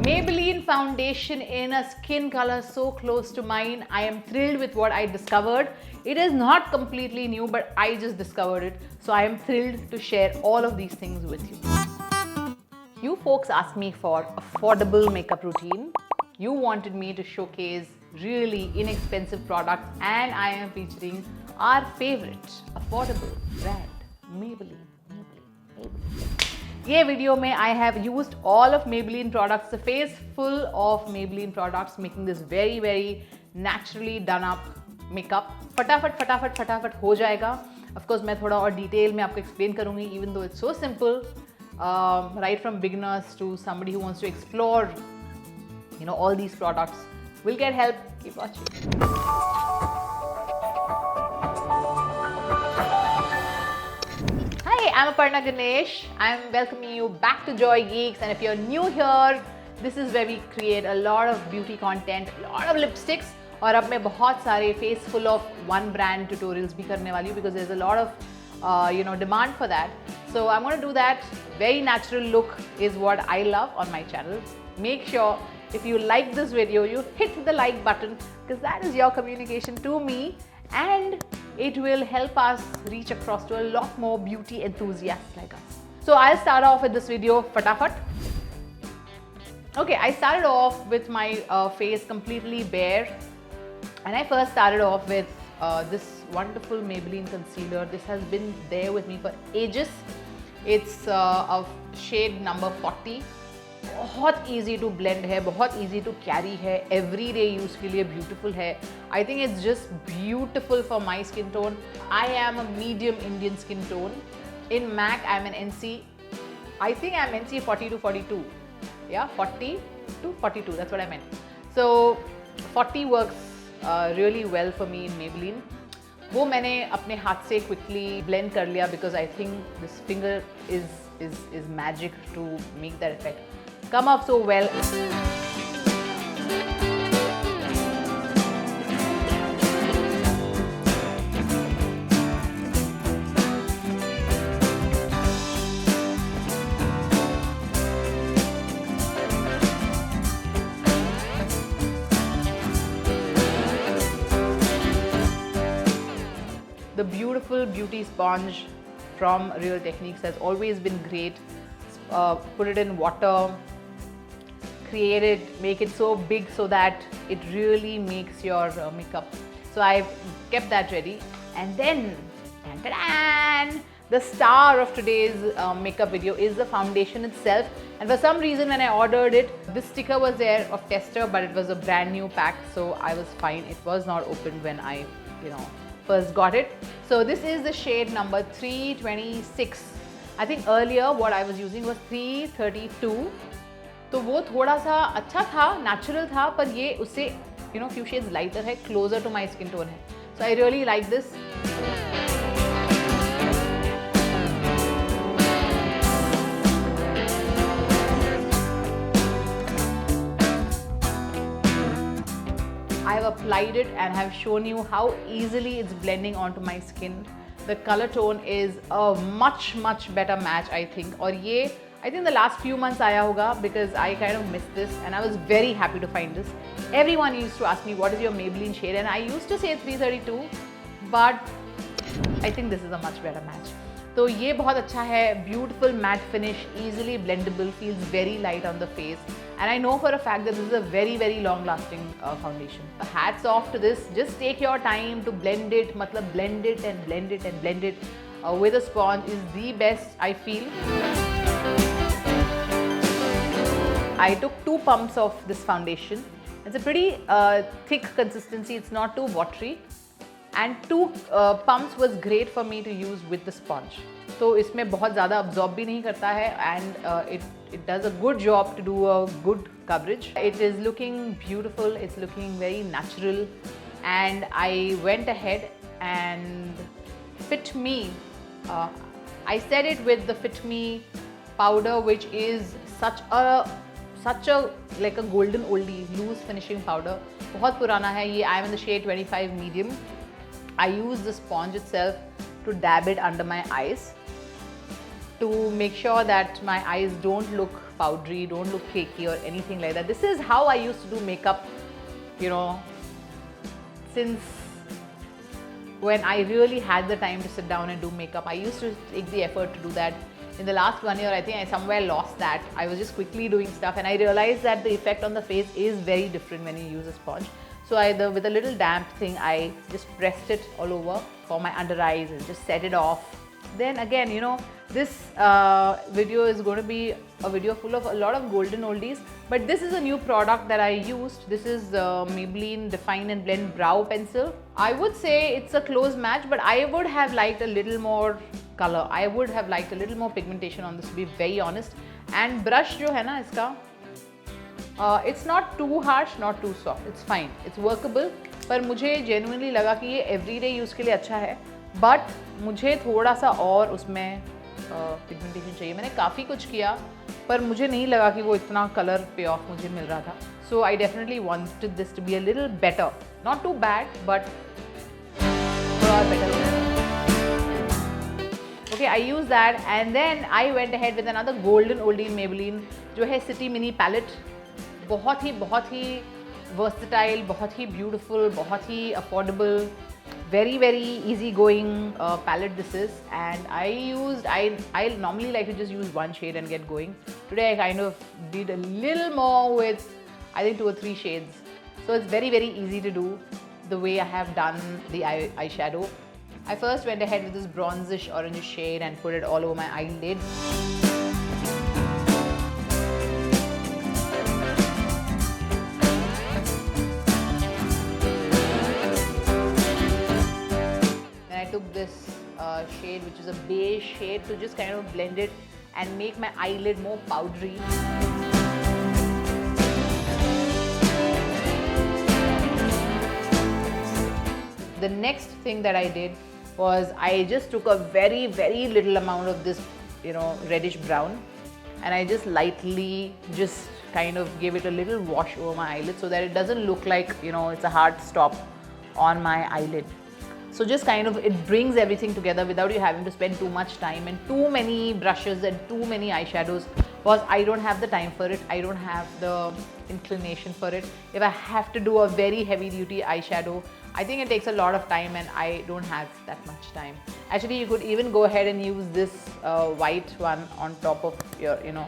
Maybelline foundation in a skin color so close to mine. I am thrilled with what I discovered. It is not completely new, but I just discovered it. So I am thrilled to share all of these things with you. You folks asked me for affordable makeup routine. You wanted me to showcase really inexpensive products, and I am featuring our favorite affordable brand, Maybelline. ये video में I have used all of Maybelline products, the face full of Maybelline products, making this very naturally done up makeup. फटाफट हो जाएगा. Of course मैं थोड़ा और detail में आपको एक्सप्लेन करूँगी, even though it's so simple, right from beginners to somebody who wants to explore, you know, all these products will get help. Keep watching. I'm Aparna Ganesh. I'm welcoming you back to Joy Geeks, and if you're new here, this is where we create a lot of beauty content, a lot of lipsticks, और अब मैं बहुत सारे face full of one brand tutorials भी करने वाली हूँ because there's a lot of demand for that. So I'm going to do that. Very natural look is what I love on my channel. Make sure if you like this video, you hit the like button because that is your communication to me, and it will help us reach across to a lot more beauty enthusiasts like us. So I'll start off with this video, fatafat. Okay, I started off with my face completely bare, and I first started off with this wonderful Maybelline concealer. This has been there with me for ages. It's of shade number 40. बहुत easy to blend है, बहुत easy to carry है, everyday use के लिए beautiful है. I think it's just beautiful for my skin tone. I am a medium Indian skin tone. In MAC, I'm an NC. I think I'm NC 40 to 42. Yeah, 40 to 42. That's what I meant. So 40 works really well for me in Maybelline. वो मैंने अपने हाथ से quickly blend कर लिया because I think this finger is magic to make that effect come up so well. The beautiful beauty sponge from Real Techniques has always been great. Put it in water, create it, make it so big so that it really makes your makeup. So I've kept that ready, and then the star of today's makeup video is the foundation itself. And for some reason when I ordered it, this sticker was there of tester, but it was a brand new pack, so I was fine. It was not opened when I first got it. So this is the shade number 326. I think earlier what I was using was 332. तो वो थोड़ा सा अच्छा था, natural था, पर ये उससे few shades lighter है, closer to my skin tone है. So I really like this. I have applied it and have shown you how easily it's blending onto my skin. The color tone is a much better match, I think. और ये I think the last few months आया होगा because I kind of missed this, and I was very happy to find this. Everyone used to ask me what is your Maybelline shade, and I used to say 332, but I think this is a much better match. तो ये बहुत अच्छा है, beautiful matte finish, easily blendable, feels very light on the face, and I know for a fact that this is a very long lasting foundation. Hats off to this. Just take your time to blend it, matlab blend it and blend it and blend it with a sponge is the best, I feel. I took 2 pumps of this foundation. It's a pretty thick consistency, it's not too watery, and 2 pumps was great for me to use with the sponge. So इसमें बहुत ज़्यादा absorb भी नहीं करता है, and it does a good job to do a good coverage. It is looking beautiful, it's looking very natural, and I went ahead and Fit Me. I set it with the Fit Me powder, which is such a like a golden oldie loose finishing powder. बहुत पुराना है ये. I am in the shade 25 medium. I use the sponge itself to dab it under my eyes to make sure that my eyes don't look powdery, don't look cakey or anything like that. This is how I used to do makeup, you know, since when I really had the time to sit down and do makeup. I used to take the effort to do that. In the last 1 year, I think I somewhere lost that. I was just quickly doing stuff, and I realized that the effect on the face is very different when you use a sponge. So with a little damp thing, I just pressed it all over for my under eyes and just set it off. Then again, you know, this video is going to be a video full of a lot of golden oldies, but this is a new product that I used. This is Maybelline Define and Blend Brow Pencil. I would say it's a close match, but I would have liked a little more color. I would have liked a little more pigmentation on this, to be very honest. And brush jo hai na iska, it's not too harsh, not too soft. It's fine. It's workable. पर मुझे genuinely लगा कि ये everyday use के लिए अच्छा है. But मुझे थोड़ा सा और उसमें पिगमेंटेशन चाहिए. मैंने काफ़ी कुछ किया, पर मुझे नहीं लगा कि वो इतना कलर पे ऑफ मुझे मिल रहा था. So I definitely wanted this to be a little better. Not too bad, but थोड़ा better. Okay, I used that, and then I went ahead with another golden oldie Maybelline, जो है City Mini Palette. बहुत ही versatile, बहुत ही beautiful, बहुत ही affordable. Very easy going palette this is, and I normally like to just use one shade and get going. Today I kind of did a little more with I think 2 or 3 shades, so it's very easy to do the way I have done the eyeshadow. I first went ahead with this bronzish orange shade and put it all over my eyelid. Took this shade, which is a beige shade, to just kind of blend it and make my eyelid more powdery. The next thing that I did was I just took a very little amount of this, you know, reddish brown, and I just lightly just kind of gave it a little wash over my eyelid so that it doesn't look like, you know, it's a hard stop on my eyelid. So just kind of, it brings everything together without you having to spend too much time and too many brushes and too many eyeshadows, because I don't have the time for it. I don't have the inclination for it. If I have to do a very heavy duty eyeshadow, I think it takes a lot of time, and I don't have that much time. Actually, you could even go ahead and use this white one on top of your, you know,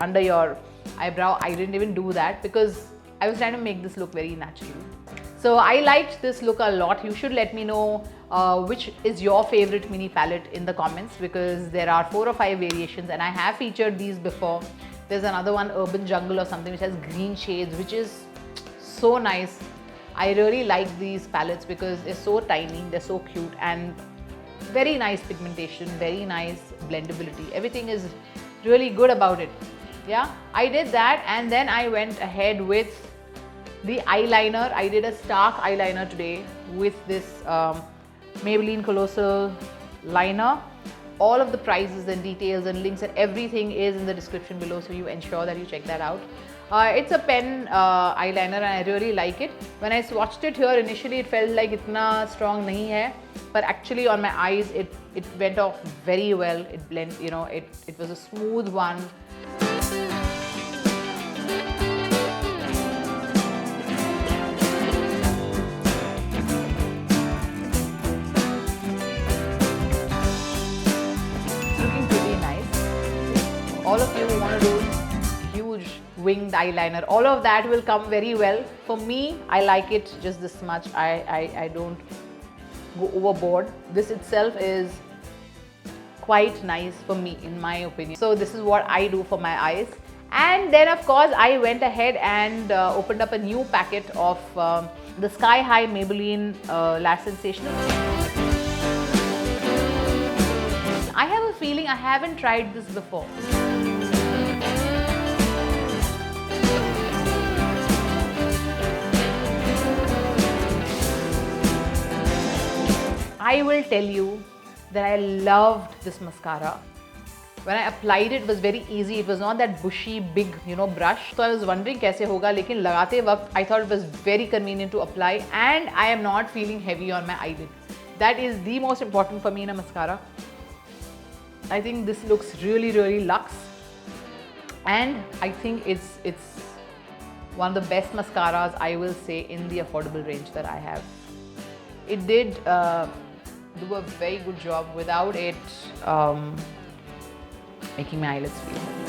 under your eyebrow. I didn't even do that because I was trying to make this look very natural. So I liked this look a lot. You should let me know which is your favorite mini palette in the comments, because there are 4 or 5 variations and I have featured these before. There's another one, Urban Jungle or something, which has green shades, which is so nice. I really like these palettes because they're so tiny, they're so cute, and very nice pigmentation, very nice blendability. Everything is really good about it. Yeah, I did that, and then I went ahead with the eyeliner. I did a stark eyeliner today with this Maybelline Colossal liner. All of the prices and details and links and everything is in the description below, so you ensure that you check that out. It's a pen eyeliner and I really like it. When I swatched it here, initially it felt like itna strong nahi hai, but actually on my eyes it went off very well. It blended, you know, it was a smooth one. All of you who want to do huge winged eyeliner, all of that will come very well. For me, I like it just this much. I don't go overboard. This itself is quite nice for me, in my opinion. So this is what I do for my eyes. And then of course I went ahead and opened up a new packet of the Sky High Maybelline Lash Sensational. I have a feeling I haven't tried this before. I will tell you that I loved this mascara. When I applied it, it was very easy. It was not that bushy, big, you know, brush. So I was wondering कैसे होगा, लेकिन लगाते वक्त I thought it was very convenient to apply, and I am not feeling heavy on my eyelid. That is the most important for me in a mascara. I think this looks really luxe, and I think it's one of the best mascaras, I will say, in the affordable range that I have. It did do a very good job without it making my eyelids feel heavy.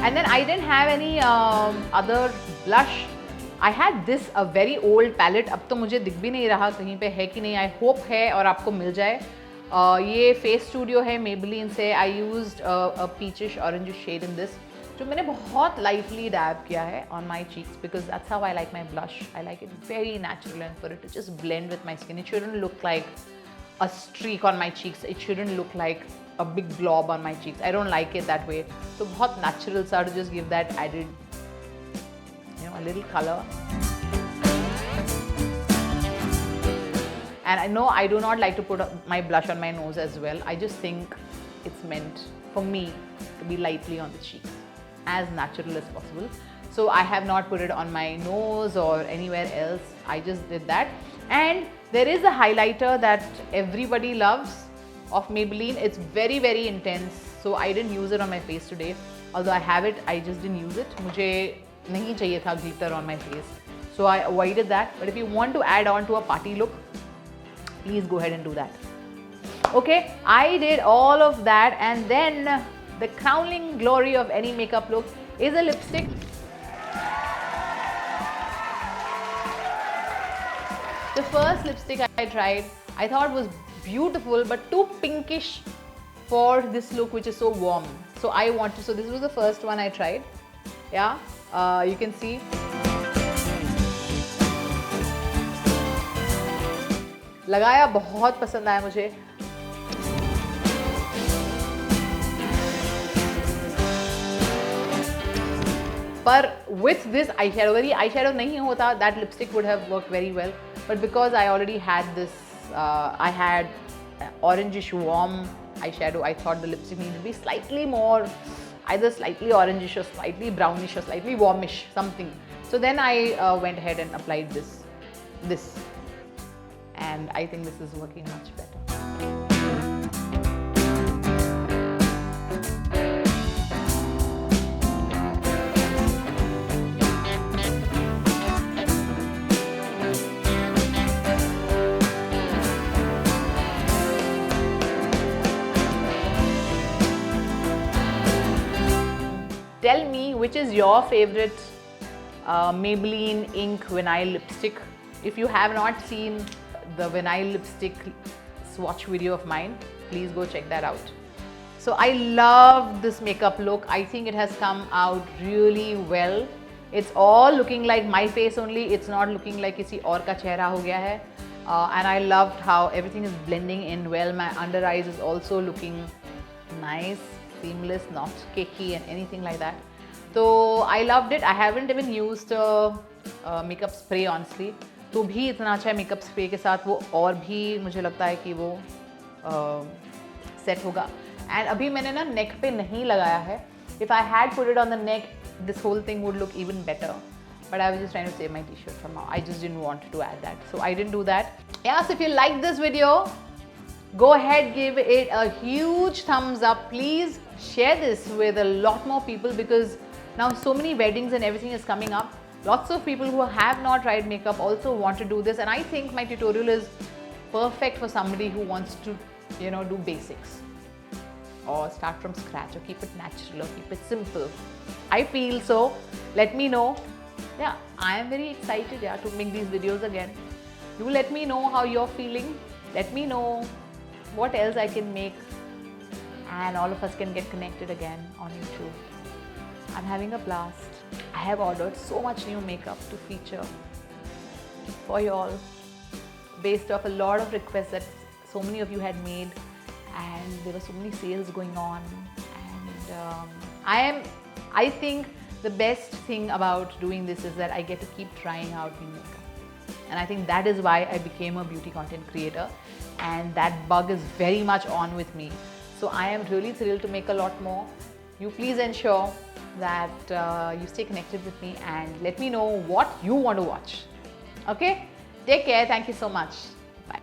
And then I didn't have any other blush. I had this a very old palette. अब तो मुझे दिख भी नहीं रहा कहीं पे है कि नहीं. I hope है और आपको मिल जाए. ये Face Studio है Maybelline से. I used a peachish orange shade in this, जो मैंने बहुत lightly dab किया है on my cheeks because that's how I like my blush. I like it very natural and for it to just blend with my skin. It shouldn't look like a streak on my cheeks. It shouldn't look like a big blob on my cheeks. I don't like it that way. So बहुत natural सा to just give that added, you know, a little color. And I know I do not like to put my blush on my nose as well. I just think it's meant for me to be lightly on the cheeks, as natural as possible. So I have not put it on my nose or anywhere else. I just did that. And there is a highlighter that everybody loves of Maybelline. It's very intense, so I didn't use it on my face today. Although I have it, I just didn't use it. मुझे नहीं चाहिए था glitter on my face, so I avoided that. But if you want to add on to a party look, please go ahead and do that. Okay, I did all of that, and then the crowning glory of any makeup look is a lipstick. The first lipstick I tried, I thought was beautiful but too pinkish for this look, which is so warm. So this was the first one I tried. Yeah, you can see. लगाया, बहुत पसंद आया मुझे. पर with this eyeshadow, यदि eyeshadow नहीं होता, that lipstick would have worked very well. But because I already had this, I had orangish warm eyeshadow, I thought the lipstick needed to be slightly more, either slightly orangish or slightly brownish or slightly warmish, something. So then I went ahead and applied this, and I think this is working much better. Tell me which is your favorite Maybelline Ink Vinyl Lipstick. If you have not seen the vinyl lipstick swatch video of mine, please go check that out. So I love this makeup look. I think it has come out really well. It's all looking like my face only. It's not looking like किसी और का चेहरा हो गया है. And I loved how everything is blending in well. My under eyes is also looking nice, seamless, not cakey and anything like that. So I loved it. I haven't even used makeup spray honestly. तो भी इतना अच्छा है makeup spray के साथ, वो और भी मुझे लगता है कि वो set होगा. And अभी मैंने ना neck पे नहीं लगाया है. If I had put it on the neck, this whole thing would look even better. But I was just trying to save my t-shirt from now. I just didn't want to add that, so I didn't do that. Yeah, so if you like this video, go ahead, give it a huge thumbs up. Please share this with a lot more people because now so many weddings and everything is coming up. Lots of people who have not tried makeup also want to do this, and I think my tutorial is perfect for somebody who wants to, you know, do basics or start from scratch or keep it natural or keep it simple. I feel so. Let me know. Yeah, I am very excited to make these videos again. Do let me know how you're feeling. Let me know what else I can make, and all of us can get connected again on YouTube. I'm having a blast. I have ordered so much new makeup to feature for you all based off a lot of requests that so many of you had made, and there were so many sales going on, and I think the best thing about doing this is that I get to keep trying out new makeup. And I think that is why I became a beauty content creator, and that bug is very much on with me. So I am really thrilled to make a lot more. You please ensure that you stay connected with me and let me know what you want to watch. Okay? Take care. Thank you so much. Bye.